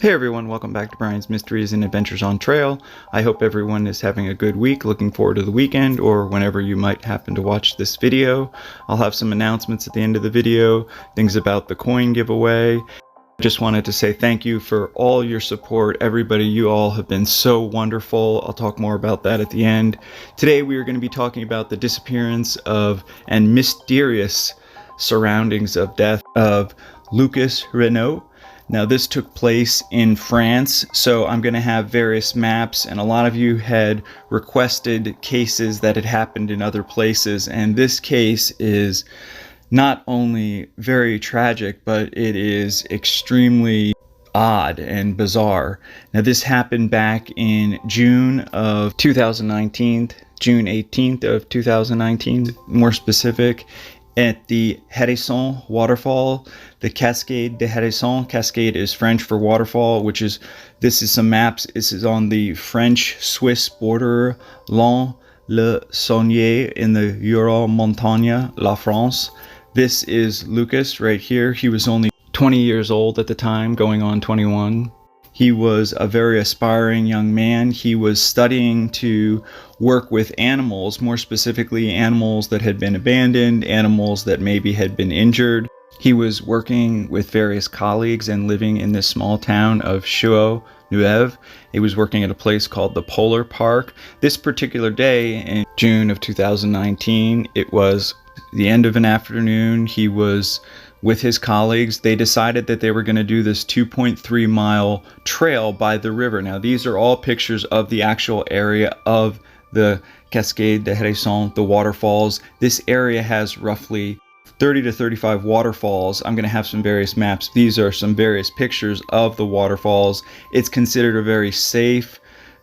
Hey everyone, welcome back to Brian's Mysteries and Adventures on Trail. I hope everyone is having a good week, looking forward to the weekend, or whenever you might happen to watch this video. I'll have some announcements at the end of the video, things about the coin giveaway. I just wanted to say thank you for all your support. Everybody, you all have been so wonderful. I'll talk more about that at the end. Today we are going to be talking about the disappearance of and mysterious surroundings of death of Lucas Renoud. Now this took place in France, so I'm going to have various maps, and a lot of you had requested cases that had happened in other places, and this case is not only very tragic, but it is extremely odd and bizarre. Now this happened back in June of 2019, June 18th of 2019, more specific, at the Hérisson waterfall, the Cascades du Hérisson. Cascade is French for waterfall, this is some maps. This is on the French-Swiss border, Long le Saunier in the Ural Montagne, La France. This is Lucas right here. He was only 20 years old at the time, going on 21. He was a very aspiring young man. He was studying to work with animals, more specifically animals that had been abandoned, animals that maybe had been injured. He was working with various colleagues and living in this small town of Chaux-Neuve. He was working at a place called the Polar Park. This particular day in June of 2019, it was the end of an afternoon. He was with his colleagues. They decided that they were going to do this 2.3 mile trail by the river. Now these are all pictures of the actual area of the Cascades du Hérisson, the waterfalls. This area has roughly 30 to 35 waterfalls. I'm going to have some various maps. These are some various pictures of the waterfalls. It's considered a very safe,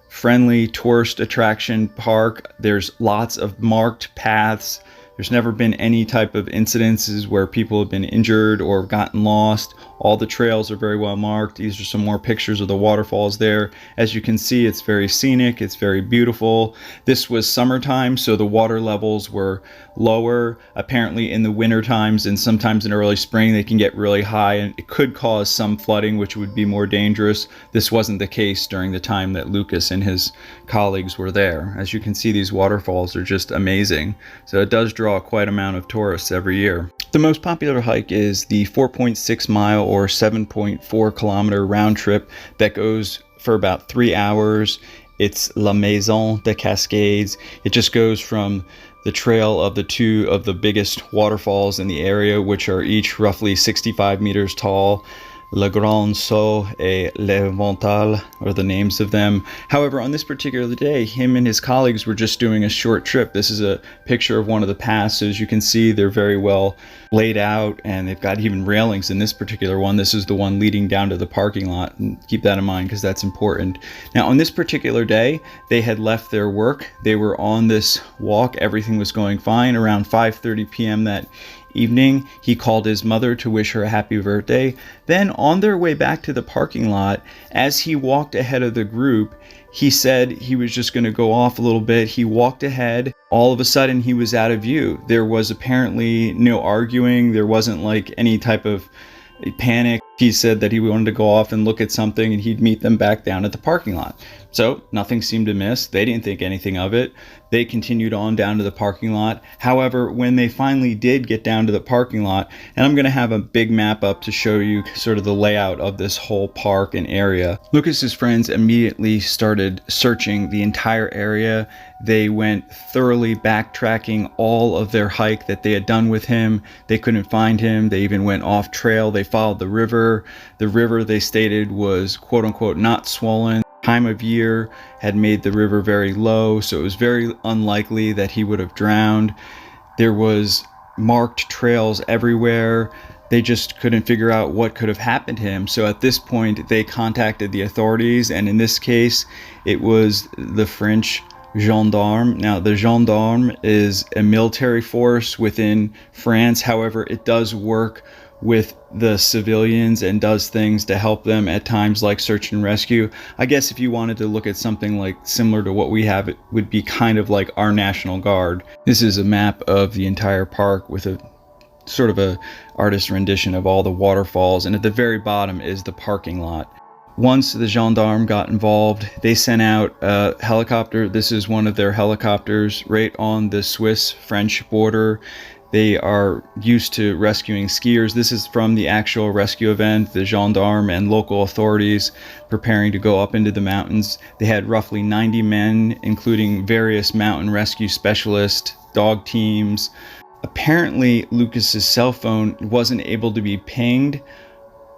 friendly tourist attraction park. There's lots of marked paths. There's never been any type of incidences where people have been injured or gotten lost. All the trails are very well marked. These are some more pictures of the waterfalls there. As you can see, it's very scenic. It's very beautiful. This was summertime, so the water levels were lower. Apparently in the winter times and sometimes in early spring, they can get really high, and it could cause some flooding, which would be more dangerous. This wasn't the case during the time that Lucas and his colleagues were there. As you can see, these waterfalls are just amazing. So it does draw quite amount of tourists every year. The most popular hike is the 4.6 mile or 7.4 kilometer round trip that goes for about 3 hours. It's La Maison des Cascades. It just goes from the trail of the two of the biggest waterfalls in the area, which are each roughly 65 meters tall. Le Grand Saut et Le Vental are the names of them. However, on this particular day, him and his colleagues were just doing a short trip. This is a picture of one of the passes. You can see they're very well laid out, and they've got even railings in this particular one. This is the one leading down to the parking lot, and keep that in mind because that's important. Now, on this particular day, they had left their work. They were on this walk. Everything was going fine. Around 5:30 p.m. that evening, he called his mother to wish her a happy birthday. Then on their way back to the parking lot, as he walked ahead of the group, he said he was just going to go off a little bit. He walked ahead. All of a sudden, he was out of view. There was apparently no arguing. There wasn't like any type of panic. He said that he wanted to go off and look at something, and he'd meet them back down at the parking lot. So nothing seemed amiss. They didn't think anything of it. They continued on down to the parking lot. However, when they finally did get down to the parking lot, and I'm going to have a big map up to show you sort of the layout of this whole park and area, Lucas's friends immediately started searching the entire area. They went thoroughly backtracking all of their hike that they had done with him. They couldn't find him. They even went off trail. They followed the river. The river, they stated, was quote unquote not swollen. Time of year had made the river very low, so it was very unlikely that he would have drowned. There was marked trails everywhere. They just couldn't figure out what could have happened to him. So at this point, they contacted the authorities, and in this case, it was the French gendarme. Now, the gendarme is a military force within France. However, it does work with the civilians and does things to help them at times, like search and rescue. I guess if you wanted to look at something like similar to what we have, it would be kind of like our National Guard. This is a map of the entire park with a sort of a artist rendition of all the waterfalls, and at the very bottom is the parking lot. Once the gendarme got involved, they sent out a helicopter. This is one of their helicopters right on the Swiss-French border. They are used to rescuing skiers. This is from the actual rescue event, the gendarme and local authorities preparing to go up into the mountains. They had roughly 90 men, including various mountain rescue specialists, dog teams. Apparently, Lucas's cell phone wasn't able to be pinged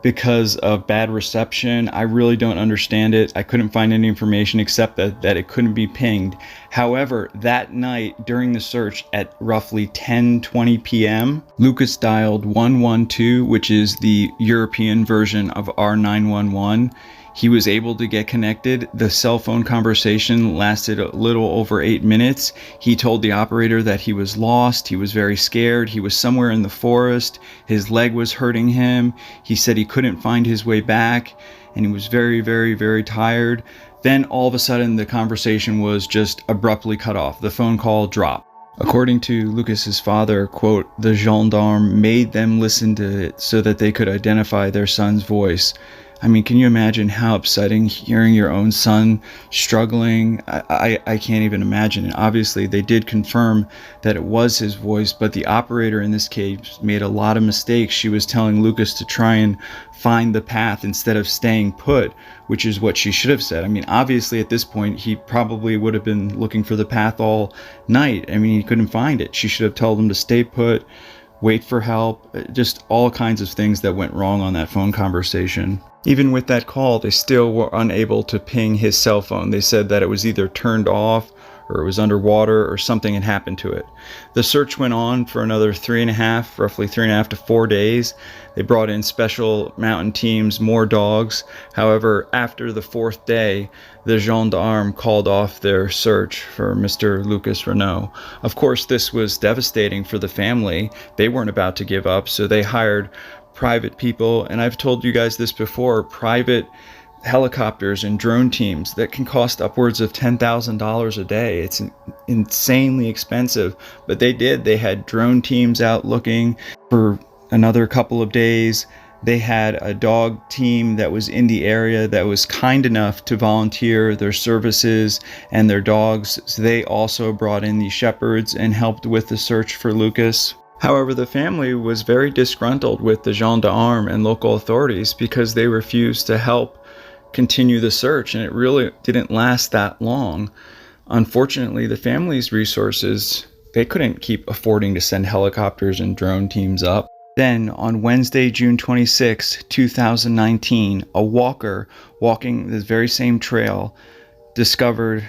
because of bad reception. I really don't understand it. I couldn't find any information except that it couldn't be pinged. However, that night during the search at roughly 10:20 p.m., Lucas dialed 112, which is the European version of our 911. He was able to get connected. The cell phone conversation lasted a little over 8 minutes. He told the operator that he was lost. He was very scared. He was somewhere in the forest. His leg was hurting him. He said he couldn't find his way back, and he was very, very, very tired. Then all of a sudden, the conversation was just abruptly cut off. The phone call dropped. According to Lucas's father, quote, "The gendarme made them listen to it so that they could identify their son's voice." I mean, can you imagine how upsetting hearing your own son struggling? I can't even imagine. And obviously, they did confirm that it was his voice, but the operator in this case made a lot of mistakes. She was telling Lucas to try and find the path instead of staying put, which is what she should have said. I mean, obviously, at this point, he probably would have been looking for the path all night. I mean, he couldn't find it. She should have told him to stay put, wait for help, just all kinds of things that went wrong on that phone conversation. Even with that call, they still were unable to ping his cell phone. They said that it was either turned off or it was underwater or something had happened to it. The search went on for another roughly three and a half to 4 days. They brought in special mountain teams, more dogs. However, after the 4th day, the gendarme called off their search for Mr. Lucas Renoud. Of course, this was devastating for the family. They weren't about to give up, so they hired private people, and I've told you guys this before, private helicopters and drone teams that can cost upwards of $10,000 a day. It's insanely expensive, but they had drone teams out looking for another couple of days. They had a dog team that was in the area that was kind enough to volunteer their services and their dogs. So they also brought in the shepherds and helped with the search for Lucas. However, the family was very disgruntled with the gendarme and local authorities because they refused to help continue the search, and it really didn't last that long. Unfortunately, the family's resources, they couldn't keep affording to send helicopters and drone teams up. Then, on Wednesday, June 26, 2019, a walker walking this very same trail discovered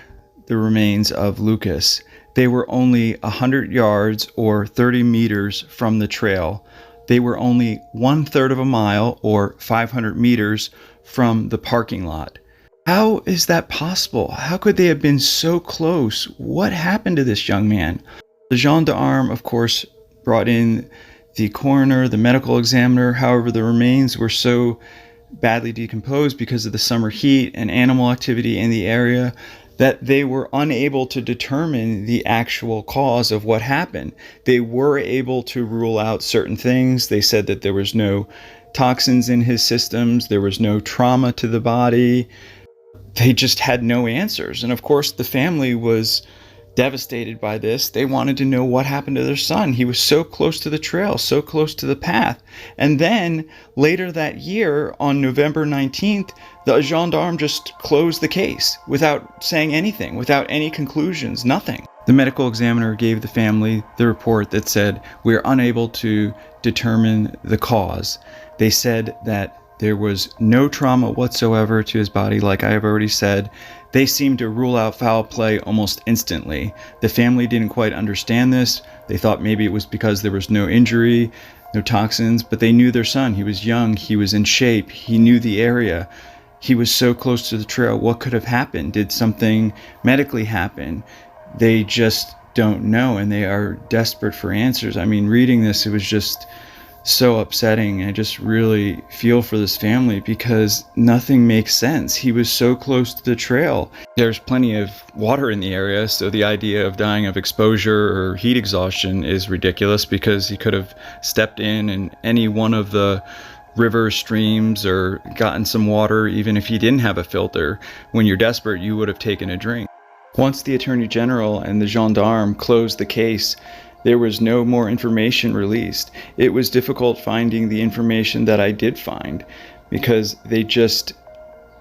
the remains of Lucas. They were only 100 yards or 30 meters from the trail. They were only 1/3 of a mile or 500 meters from the parking lot. How is that possible? How could they have been so close? What happened to this young man? The gendarme, of course, brought in the coroner, the medical examiner. However, the remains were so badly decomposed because of the summer heat and animal activity in the area that they were unable to determine the actual cause of what happened. They were able to rule out certain things. They said that there was no toxins in his systems, there was no trauma to the body. They just had no answers. And of course, the family was devastated by this. They wanted to know what happened to their son. He was so close to the trail, so close to the path. And then later that year, on November 19th, the gendarme just closed the case without saying anything, without any conclusions, nothing. The medical examiner gave the family the report that said, "We're unable to determine the cause." They said that there was no trauma whatsoever to his body, like I have already said. They seemed to rule out foul play almost instantly. The family didn't quite understand this. They thought maybe it was because there was no injury, no toxins, but they knew their son. He was young, he was in shape, he knew the area. He was so close to the trail. What could have happened? Did something medically happen? They just don't know, and they are desperate for answers. I mean, reading this, it was just so upsetting. I just really feel for this family because nothing makes sense. He was so close to the trail. There's plenty of water in the area, so the idea of dying of exposure or heat exhaustion is ridiculous because he could have stepped in and any one of the rivers, streams, or gotten some water. Even if you didn't have a filter, when you're desperate, you would have taken a drink. Once the Attorney General and the gendarme closed the case, there was no more information released. It was difficult finding the information that I did find because they just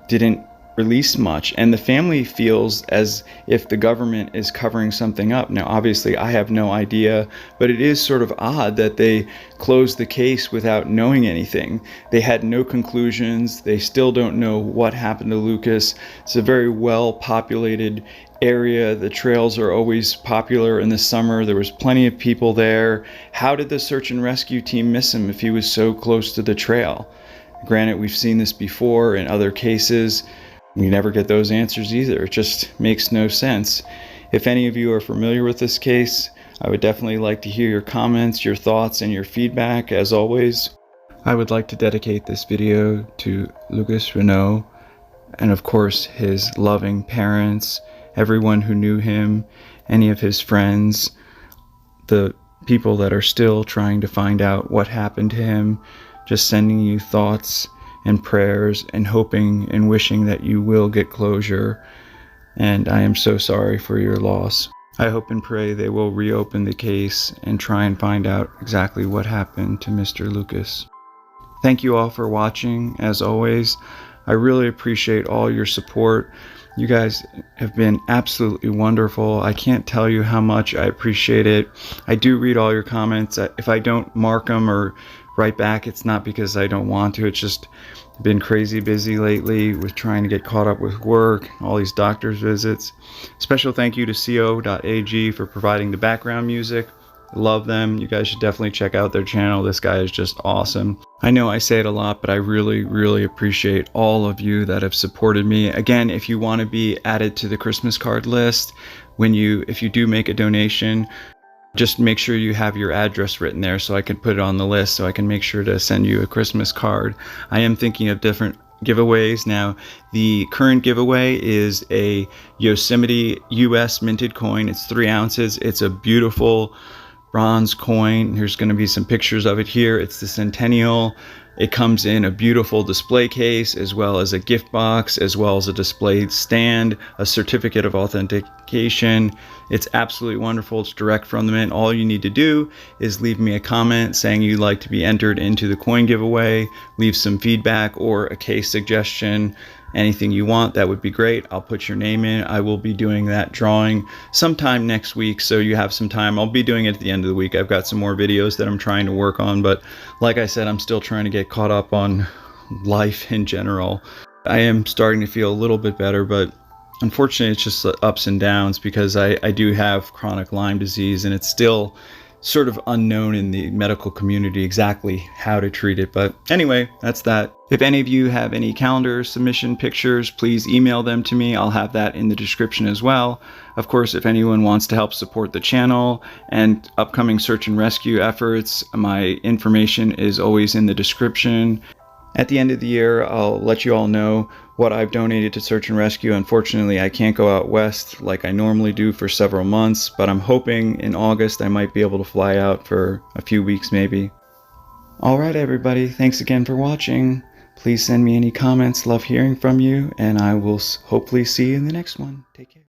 didn't release much, and the family feels as if the government is covering something up. Now obviously I have no idea, but it is sort of odd that they closed the case without knowing anything. They had no conclusions. They still don't know what happened to Lucas. It's a very well populated area. The trails are always popular in the summer. There was plenty of people there. How did the search and rescue team miss him if he was so close to the trail? Granted, we've seen this before in other cases. We never get those answers either. It just makes no sense. If any of you are familiar with this case, I would definitely like to hear your comments, your thoughts, and your feedback. As always, I would like to dedicate this video to Lucas Renoud and of course his loving parents, everyone who knew him, any of his friends, the people that are still trying to find out what happened to him. Just sending you thoughts and prayers and hoping and wishing that you will get closure. And I am so sorry for your loss. I hope and pray they will reopen the case and try and find out exactly what happened to Mr. Lucas. Thank you all for watching. As always, I really appreciate all your support. You guys have been absolutely wonderful. I can't tell you how much I appreciate it. I do read all your comments. If I don't mark them or write back, it's not because I don't want to. It's just been crazy busy lately with trying to get caught up with work, all these doctor's visits. Special thank you to co.ag for providing the background music. Love them. You guys should definitely check out their channel. This guy is just awesome. I know I say it a lot, but I really appreciate all of you that have supported me. Again, if you want to be added to the Christmas card list, if you do make a donation, just make sure you have your address written there so I can put it on the list, so I can make sure to send you a Christmas card. I am thinking of different giveaways. Now, the current giveaway is a Yosemite US minted coin. It's 3 ounces. It's a beautiful bronze coin. There's going to be some pictures of it here. It's the Centennial. It comes in a beautiful display case, as well as a gift box, as well as a display stand, a certificate of authentication. It's absolutely wonderful. It's direct from the mint. All you need to do is leave me a comment saying you'd like to be entered into the coin giveaway, leave some feedback or a case suggestion. Anything you want, that would be great. I'll put your name in. I will be doing that drawing sometime next week, so you have some time. I'll be doing it at the end of the week. I've got some more videos that I'm trying to work on, but like I said, I'm still trying to get caught up on life in general. I am starting to feel a little bit better, but unfortunately it's just ups and downs because I do have chronic Lyme disease, and it's still sort of unknown in the medical community exactly how to treat it. But anyway, that's that. If any of you have any calendar submission pictures, please email them to me. I'll have that in the description as well. Of course, if anyone wants to help support the channel and upcoming search and rescue efforts, my information is always in the description. At the end of the year, I'll let you all know what I've donated to search and rescue. Unfortunately, I can't go out west like I normally do for several months, but I'm hoping in August I might be able to fly out for a few weeks maybe. Alright everybody, thanks again for watching. Please send me any comments. Love hearing from you, and I will hopefully see you in the next one. Take care.